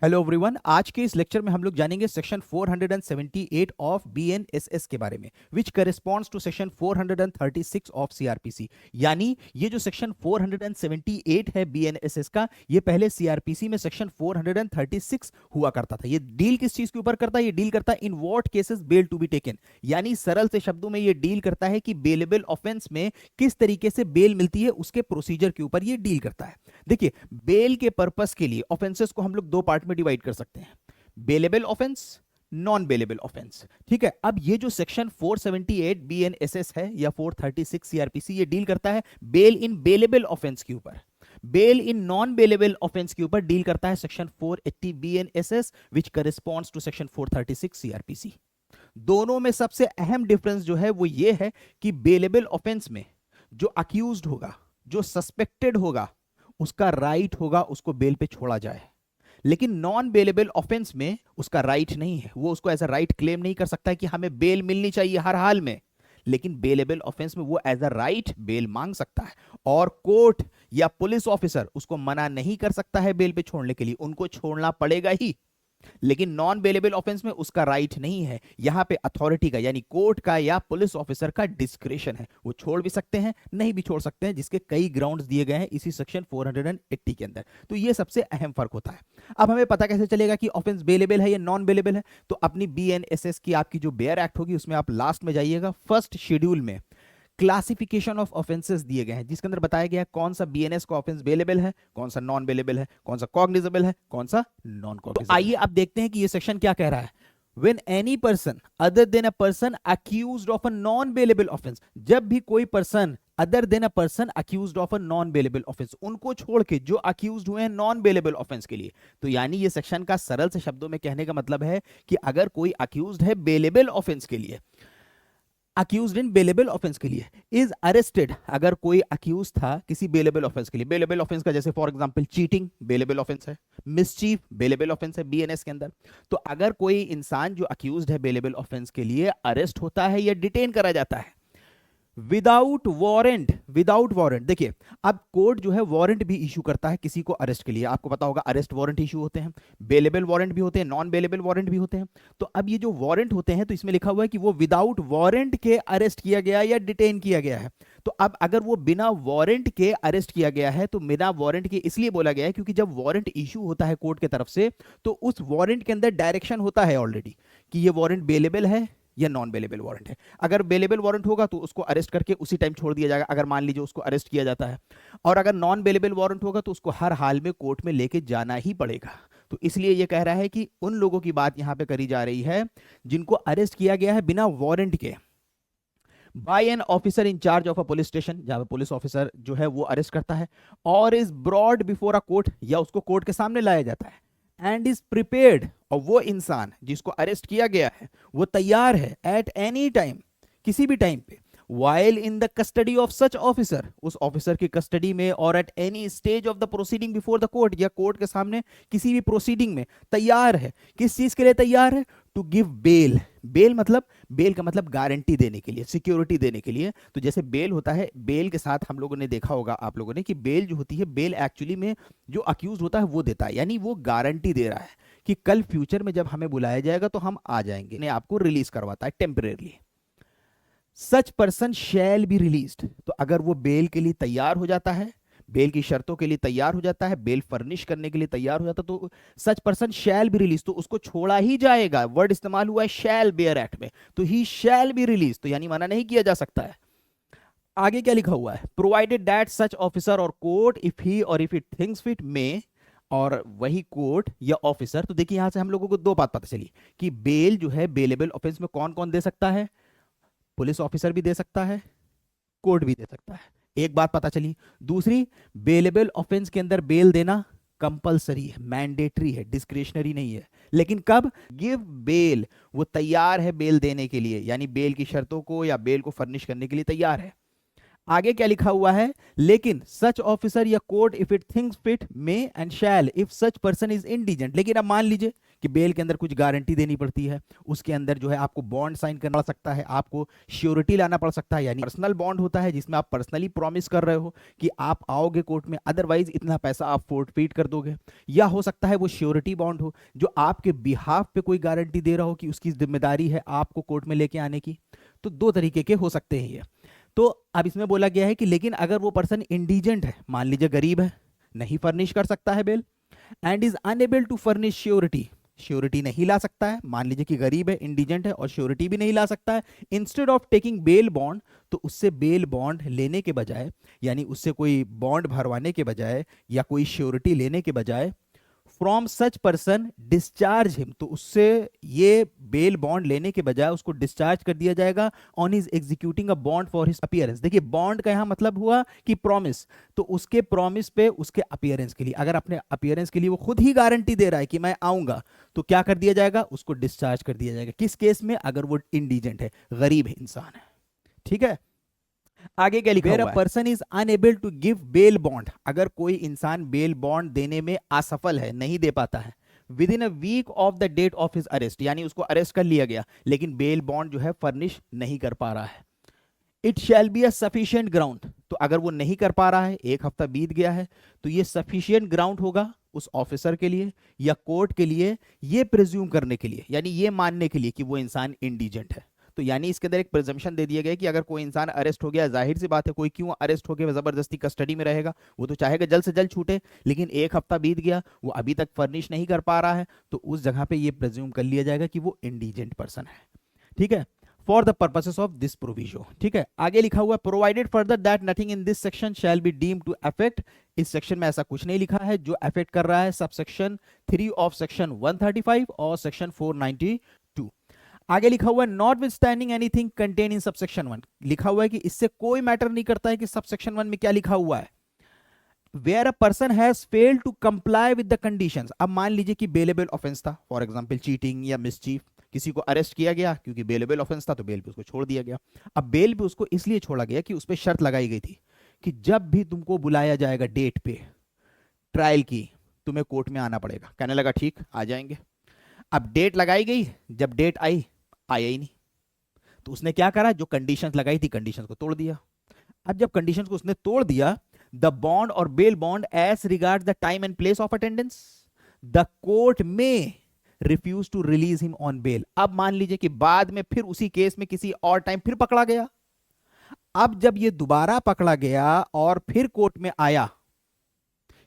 Hello everyone, आज के इस लेक्चर में हम लोग जानेंगे सेक्शन 478 ऑफ बीएनएसएस के बारे में, which corresponds to section 436 of CrPC. यानी ये जो सेक्शन 478 है बीएनएसएस का, ये पहले सीआरपीसी में सेक्शन 436 हुआ करता था। ये डील किस चीज के ऊपर करता है? ये डील करता है in what cases bail to be taken. यानी सरल से शब्दों में ये डील करता है कि बेलेबल ऑफेंस में किस तरीके से बेल मिलती है, उसके प्रोसीजर के ऊपर ये डील करता है। देखिए, बेल के पर्पस के लिए ऑफेंसेस को हम लोग दो पार्ट में डिवाइड कर सकते हैं, bailable offence, non bailable offence. ठीक है, अब ये जो सेक्शन 478 बीएनएसएस है या 436 सीआरपीसी, ये डील करता है बेल इन बेलेबल ऑफेंस के ऊपर। Bail in non bailable offence के ऊपर डील करता है section 480 BNSS, which corresponds to section 436 CrPC. दोनों में सबसे अहम डिफरेंस जो है वो ये है कि बेलेबल ऑफेंस में जो अक्यूज्ड होगा, जो सस्पेक्टेड होगा, उसका राइट होगा उसको बेल पे छोड़ा जाए। लेकिन नॉन बेलेबल ऑफेंस में उसका राइट नहीं है, वो उसको एज अ राइट क्लेम नहीं कर सकता है कि हमें बेल मिलनी चाहिए हर हाल में। लेकिन बेलेबल ऑफेंस में वो एज अ राइट बेल मांग सकता है, और कोर्ट या पुलिस ऑफिसर उसको मना नहीं कर सकता है बेल पे छोड़ने के लिए, उनको छोड़ना पड़ेगा ही। लेकिन नॉन बेलेबल ऑफेंस में उसका राइट नहीं है, यहां पे अथॉरिटी का यानी कोर्ट का या पुलिस ऑफिसर का डिस्क्रेशन है। वो छोड़ भी सकते हैं, नहीं भी छोड़ सकते हैं, जिसके कई ग्राउंड्स दिए गए हैं इसी सेक्शन 480 के अंदर। तो ये सबसे अहम फर्क होता है। अब हमें पता कैसे चलेगा कि ऑफेंस बेलेबल है या नॉन बेलेबल है? तो अपनी बीएनएसएस की आपकी जो बेयर एक्ट होगी उसमें आप लास्ट में जाइएगा, फर्स्ट शेड्यूल में क्लासिफिकेशन ऑफ ऑफेंसेस दिए गए हैं, जिसके अंदर बताया गया है कौन सा बीएनएस का ऑफेंस बेलेबल है, कौन सा नॉन बेलेबल है, कौन सा कॉग्निजेबल है, कौन सा नॉन कॉग्निजेबल। तो आइए अब देखते हैं कि ये सेक्शन क्या कह रहा है। When any person other than a person accused of a non-bailable offense, जब भी कोई person other than a person accused of a non bailable offence, उनको छोड़ के जो अक्यूज्ड हुए हैं नॉन बेलेबल ऑफेंस के लिए। तो यानी ये सेक्शन का सरल से शब्दों में कहने का मतलब है कि अगर कोई अक्यूज्ड है बेलेबल ऑफेंस के लिए, अक्यूज्ड इन बेलेबल ऑफेंस के लिए, इज अरेस्टेड, अगर कोई अक्यूज था किसी बेलेबल ऑफेंस के लिए, बेलेबल ऑफेंस का जैसे for example cheating bailable offence है, मिसचीफ बेलेबल ऑफेंस है बीएनएस के अंदर। तो अगर कोई इंसान जो अक्यूज्ड है बेलेबल ऑफेंस के लिए अरेस्ट होता है या डिटेन करा जाता है विदाउट वारंट, विदाउट वारंट। देखिए, अब कोर्ट जो है वारंट भी इशू करता है किसी को अरेस्ट के लिए। आपको पता होगा अरेस्ट वारंट इशू होते हैं, बेलेबल वारंट भी होते हैं, नॉन बेलेबल वारंट भी होते हैं। तो अब ये जो वारंट होते हैं तो इसमें लिखा हुआ है कि वो विदाउट वारंट के अरेस्ट किया गया या डिटेन किया गया है। तो अब अगर वो बिना वारंट के अरेस्ट किया गया है, तो बिना वारंट के इसलिए बोला गया है क्योंकि जब वारंट इशू होता है कोर्ट की तरफ से तो उस वारंट के अंदर डायरेक्शन होता है ऑलरेडी कि ये वारंट बेलेबल है या नॉन बेलेबल वारंट है। अगर बेलेबल वारंट होगा तो उसको अरेस्ट करके उसी टाइम छोड़ दिया जाएगा, अगर मान लीजिए उसको अरेस्ट किया जाता है। और अगर नॉन बेलेबल वारंट होगा तो उसको हर हाल में कोर्ट में लेके जाना ही पड़ेगा। तो इसलिए यह कह रहा है कि उन लोगों की बात यहां पे करी जा रही है जिनको अरेस्ट किया गया है बिना वारंट के by an officer in charge of a police station, जहां पे पुलिस ऑफिसर जो है वो अरेस्ट करता है, और is broad before a court, या उसको कोर्ट के सामने लाया जाता है, एंड इज प्रिपेयर्ड, और वो इंसान जिसको अरेस्ट किया गया है वो तैयार है एट एनी टाइम, किसी भी टाइम पे, while in the custody of such officer, उस ऑफिसर की कस्टडी में, और at any stage of the proceeding before the court, या कोर्ट के सामने किसी भी प्रोसीडिंग में तैयार है। किस चीज के लिए तैयार है? To give bail. बेल मतलब, बेल का मतलब गारंटी देने के लिए, सिक्योरिटी देने के लिए। तो जैसे बेल होता है, बेल के साथ हम लोगों ने देखा होगा आप लोगों ने कि बेल जो होती है, बेल एक्चुअली में जो अक्यूज होता है वो देता है, यानी वो गारंटी दे रहा है कि कल फ्यूचर में जब हमें बुलाया जाएगा तो हम आ जाएंगे, ने आपको रिलीज करवाता है temporarily. Such person shall be released, तो अगर वो बेल के लिए तैयार हो जाता है, बेल की शर्तों के लिए तैयार हो जाता है, बेल फर्निश करने के लिए तैयार हो जाता है, तो such person shall be release, तो उसको छोड़ा ही जाएगा। वर्ड इस्तेमाल हुआ है शैल बेयर एक्ट में, तो ही शैल बी रिलीज, तो यानी मना नहीं किया जा सकता है। आगे क्या लिखा हुआ है? प्रोवाइडेड दैट सच ऑफिसर और कोर्ट इफ ही और इफ इट थिंक्स फिट में, और वही कोर्ट या ऑफिसर। तो देखिए यहां से हम लोगों को दो बात पता चली कि बेल जो है बेलेबल ऑफेंस में कौन कौन दे सकता है, पुलिस ऑफिसर भी दे सकता है, कोर्ट भी दे सकता है, एक बात पता चली। दूसरी, बेलेबल ऑफेंस के अंदर बेल देना कंपलसरी है, मैंडेटरी है, डिस्क्रिशनरी नहीं है। लेकिन कब? गिव बेल, वो तैयार है बेल देने के लिए, यानी बेल की शर्तों को या बेल को फर्निश करने के लिए तैयार है। आगे क्या लिखा हुआ है, लेकिन सच ऑफिसर या court if it thinks fit may and shall if such person is indigent. लेकिन अब मान लीजिए कि बेल के अंदर कुछ गारंटी देनी पड़ती है, उसके अंदर जो है आपको बॉन्ड साइन करना पड़ सकता है, आपको श्योरिटी लाना पड़ सकता है, यानी पर्सनल बॉन्ड होता है जिसमें आप पर्सनली प्रॉमिस कर रहे हो कि आप आओगे कोर्ट में, अदरवाइज इतना पैसा आप फोर्टफीट कर दोगे। या हो सकता है वो श्योरिटी बॉन्ड हो जो आपके बिहाफ पे कोई गारंटी दे रहा हो कि उसकी जिम्मेदारी है आपको कोर्ट में लेके आने की। तो दो तरीके के हो सकते हैं ये। तो अब इसमें बोला गया है कि लेकिन अगर वो पर्सन इंडिजेंट है, मान लीजिए गरीब है, नहीं फर्निश कर सकता है bail, and is unable to furnish surety, surety नहीं ला सकता है, मान लीजिए कि गरीब है, इंडिजेंट है और श्योरिटी भी नहीं ला सकता है, instead of taking bail bond, तो उससे बेल बॉन्ड लेने के बजाय, यानी उससे कोई बॉन्ड भरवाने के बजाय या कोई श्योरिटी लेने के बजाय, from such person discharge him, तो उससे ये बेल बॉन्ड लेने के बजाय उसको डिस्चार्ज कर दिया जाएगा on his executing a bond for his appearance. देखिए बॉन्ड का यहां मतलब हुआ कि प्रॉमिस, तो उसके प्रॉमिस पे उसके अपीयरेंस के लिए, अगर अपने अपीयरेंस के लिए वो खुद ही गारंटी दे रहा है कि मैं आऊंगा, तो क्या कर दिया जाएगा, उसको डिस्चार्ज कर दिया जाएगा। किस केस में, अगर वो इंडिजेंट है, गरीब है, इंसान है। ठीक है, आगे क्या लिखा हुआ है, person is unable to give bail bond, अगर कोई इंसान बेल बॉन्ड देने में असफल है, नहीं दे पाता है, within a week of the date of his arrest, यानी उसको अरेस्ट कर लिया गया लेकिन बेल बॉन्ड जो है फर्निश नहीं कर पा रहा है, it shall be a sufficient ground, तो अगर वो नहीं कर पा रहा है, एक हफ्ता बीत गया है, तो ये सफिशिएंट ग्राउंड होगा उस ऑफिसर के लिए या कोर्ट के लिए, ये प्रिज्यूम करने के लिए, यानी ये मानने के लिए कि वो इंसान इंडिजेंट है। तो यानी इसके अंदर एक प्रिजम्पशन दे दिया गया कि अगर कोई इंसान अरेस्ट हो गया, जाहिर सी बात है कोई क्यों अरेस्ट हो गया जबरदस्ती कस्टडी में रहेगा, वो तो चाहेगा जल्द से जल्द छूटे, लेकिन एक हफ्ता बीत गया, वो अभी तक फर्निश नहीं कर पा रहा है, तो उस जगह पे ये प्रिज्यूम कर लिया जाएगा कि वो इंडिजेंट पर्सन है। ठीक है, for the purposes of this proviso. ठीक है, आगे लिखा हुआ provided further that nothing in this section shall be deem to affect, इस सेक्शन में ऐसा कुछ नहीं लिखा है जो अफेक्ट कर रहा है सबसेक्शन 3 ऑफ सेक्शन 135 और सेक्शन 492। आगे लिखा हुआ है not with standing anything contain in subsection 1, लिखा हुआ है कि इससे कोई मैटर नहीं करता है कि सबसेक्शन 1 में क्या लिखा हुआ है, where a person has failed to comply with the conditions. अब मान लीजिए कि बेलेबल ऑफेंस था, फॉर एग्जांपल चीटिंग या मिसचीफ, किसी को अरेस्ट किया गया क्योंकि बेलेबल ऑफेंस था, तो बेल पे उसको छोड़ दिया गया। अब बेल पे उसको इसलिए छोड़ा गया कि उस पर शर्त लगाई गई थी कि जब भी तुमको बुलाया जाएगा डेट पे ट्रायल की, तुम्हें कोर्ट में आना पड़ेगा। कहने लगा ठीक, आ जाएंगे। अब डेट लगाई गई, जब डेट आई, आया ही नहीं, तो उसने क्या करा, जो कंडीशंस लगाई थी कंडीशंस को तोड़ दिया। अब जब कंडीशंस को उसने तोड़ दिया, the bond or bail bond as regards the time and place of attendance, the court में refuse to release him on bail. अब मान लीजिए कि बाद में फिर उसी केस में किसी और टाइम फिर पकड़ा गया, अब जब ये दोबारा पकड़ा गया और फिर कोर्ट में आया,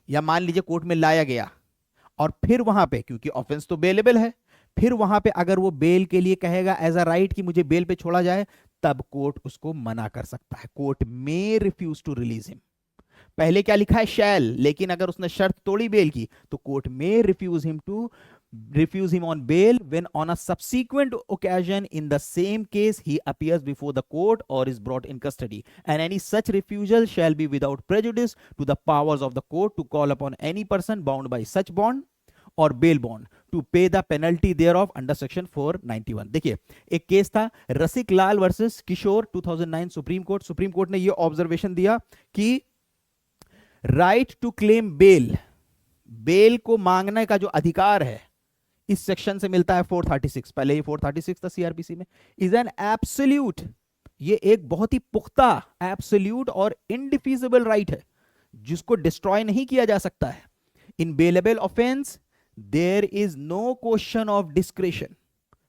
या मान लीजिए कोर्ट में लाया गया और फिर वहां पे, क्योंकि ऑफेंस तो बेलेबल है, फिर वहां पे अगर वो बेल के लिए कहेगा एज अ राइट कि मुझे बेल पे छोड़ा जाए, तब कोर्ट उसको मना कर सकता है। कोर्ट में रिफ्यूज टू रिलीज हिम, पहले क्या लिखा है शैल, लेकिन अगर उसने शर्त तोड़ी बेल की, तो कोर्ट में refuse him on bail when on a subsequent occasion in the same case he appears before the court or is brought in custody, and any such refusal shall be without prejudice to the powers of the court to call upon any person bound by such bond और bail bond to pay the penalty thereof under section 491। देखिए एक case था Rasik Lal versus Kishore 2009 supreme court ने यह observation दिया कि right to claim bail, bail को मांगने का जो अधिकार है इस सेक्शन से मिलता है 436, पहले ही 436 था सीआरपीसी में, इज एन एब्सोल्यूट, ये एक बहुत ही पुख्ता एब्सोल्यूट और इनडिफिजिबल राइट है जिसको डिस्ट्रॉय नहीं किया जा सकता है। In bailable offence there is no question of discretion,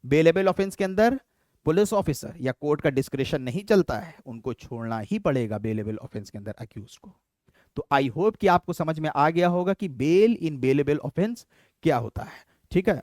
bailable offence के अंदर पुलिस ऑफिसर या कोर्ट का डिस्क्रेशन नहीं चलता है, उनको छोड़ना ही पड़ेगा बेलेबल ऑफेंस के अंदर अक्यूज को। तो आई होप कि आपको समझ में आ गया होगा कि बेल इन बेलेबल ऑफेंस क्या होता है। ठीक है,